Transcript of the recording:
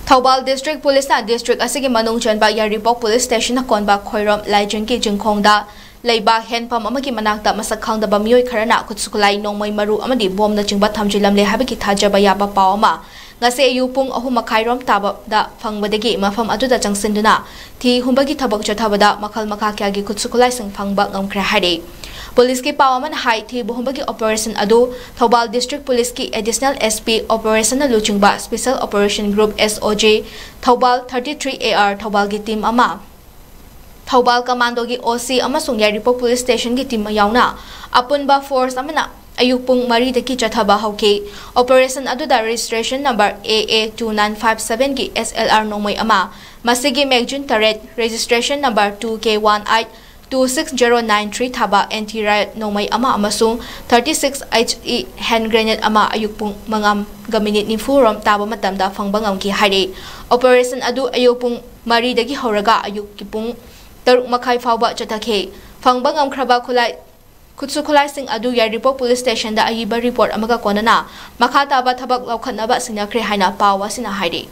Thobal District Police na District asigi manung chanba Yaripok Police Station na konba Khoirom Laijengki Jingkhongda leiba henpam amagi manakta masakhangda ba mioi kharana khutsukulai nongmai maru amadi bom na chingba thamjilamle habiki thajaba yaba pawama ngase yupung ahum makhairom taba da fangbadagi mafam aduda changsinduna thi humbagi thabak chathabada makhal makha kyagi khutsukulai sing phangba ngamkhra hare Police ki pawaman hai thi buhumbagi operation adu Thobal District Police ki Additional SP Operation na luchingba Special Operation Group SOG Thobal 33AR Thobal gi team ama Thobal Commando gi OC amasung Yaripok Police Station gi team yauna apunba force amana ayupung mari daki chathaba hauke operation adu da registration number AA2957 gi SLR nomoi ama masigi megjun taret registration number 2K18269093 thaba anti-riot nomai ama amasung 36HE hand grenade ama ayupung mangam gaminit ni furom taba matamda fangbangam ki hare operation adu ayupung mari dagi horaga ayuk kipung taruk makai fawba chatakhe fangbangam khraba khulai khutsukulai sing adu Yaripok Police Station da ayiba report amaga konana makha taba thabak laukhatnaba sinakhre haina pawa sina hare